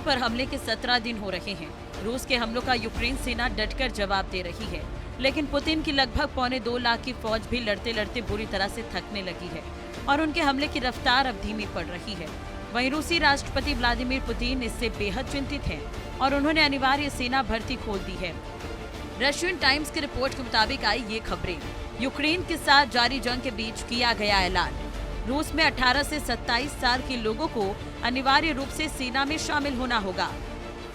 पर हमले के 17 दिन हो रहे हैं। रूस के हमलों का यूक्रेन सेना डटकर जवाब दे रही है, लेकिन पुतिन की लगभग 2.25 लाख की फौज भी लड़ते लड़ते बुरी तरह से थकने लगी है और उनके हमले की रफ्तार अब धीमी पड़ रही है। वहीं रूसी राष्ट्रपति व्लादिमीर पुतिन इससे बेहद चिंतित हैं और उन्होंने अनिवार्य सेना भर्ती खोल दी है। रशियन टाइम्स की रिपोर्ट के मुताबिक आई ये खबरें। यूक्रेन के साथ जारी जंग के बीच किया गया ऐलान। रूस में 18 से 27 साल के लोगों को अनिवार्य रूप से सेना में शामिल होना होगा।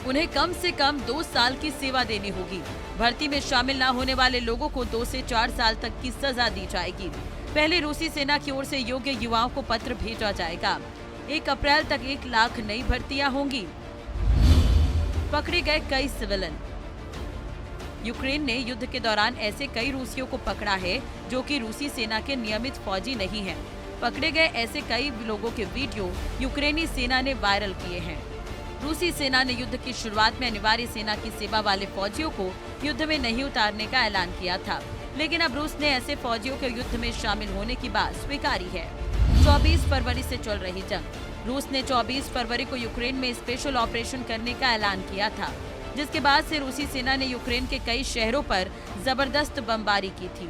उन्हें कम से कम 2 साल की सेवा देनी होगी। भर्ती में शामिल न होने वाले लोगों को 2 से 4 साल तक की सजा दी जाएगी। पहले रूसी सेना की ओर से योग्य युवाओं को पत्र भेजा जाएगा। 1 अप्रैल तक 1 लाख नई भर्तियां होंगी। पकड़े गए कई सिविलियन। यूक्रेन ने युद्ध के दौरान ऐसे कई रूसियों को पकड़ा है जो कि रूसी सेना के नियमित फौजी नहीं हैं। पकड़े गए ऐसे कई लोगों के वीडियो यूक्रेनी सेना ने वायरल किए हैं। रूसी सेना ने युद्ध की शुरुआत में अनिवार्य सेना की सेवा वाले फौजियों को युद्ध में नहीं उतारने का ऐलान किया था, लेकिन अब रूस ने ऐसे फौजियों के युद्ध में शामिल होने की बात स्वीकारी है। 24 फरवरी से चल रही जंग। रूस ने 24 फरवरी को यूक्रेन में स्पेशल ऑपरेशन करने का ऐलान किया था, जिसके बाद से रूसी सेना ने यूक्रेन के कई शहरों पर जबरदस्त बमबारी की थी।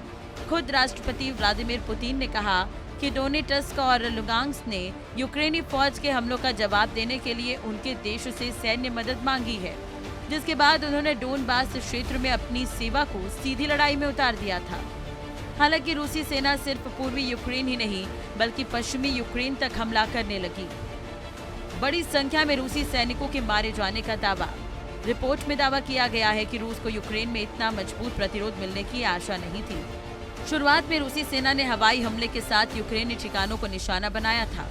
खुद राष्ट्रपति व्लादिमीर पुतिन ने कहा कि डोनेट्स्क और लुगांस्क ने यूक्रेनी फौज के हमलों का जवाब देने के लिए उनके देश से सैन्य मदद मांगी है, जिसके बाद उन्होंने डोनबास क्षेत्र में अपनी सेवा को सीधी लड़ाई में उतार दिया था। हालांकि रूसी सेना सिर्फ पूर्वी यूक्रेन ही नहीं बल्कि पश्चिमी यूक्रेन तक हमला करने लगी। बड़ी संख्या में रूसी सैनिकों के मारे जाने का दावा। रिपोर्ट में दावा किया गया है कि रूस को यूक्रेन में इतना मजबूत प्रतिरोध मिलने की आशा नहीं थी। शुरुआत में रूसी सेना ने हवाई हमले के साथ यूक्रेनी ठिकानों को निशाना बनाया था।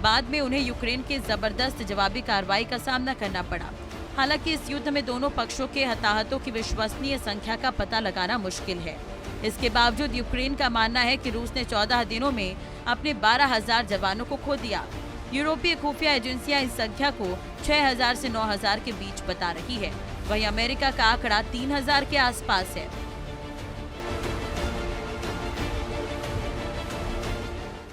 बाद में उन्हें यूक्रेन के जबरदस्त जवाबी कार्रवाई का सामना करना पड़ा। हालांकि इस युद्ध में दोनों पक्षों के हताहतों की विश्वसनीय संख्या का पता लगाना मुश्किल है। इसके बावजूद यूक्रेन का मानना है कि रूस ने 14 दिनों में अपने 12,000 जवानों को खो दिया। यूरोपीय खुफिया एजेंसियां इस संख्या को 6,000 से 9,000 के बीच बता रही है। वहीं अमेरिका का आंकड़ा 3,000 के आसपास है।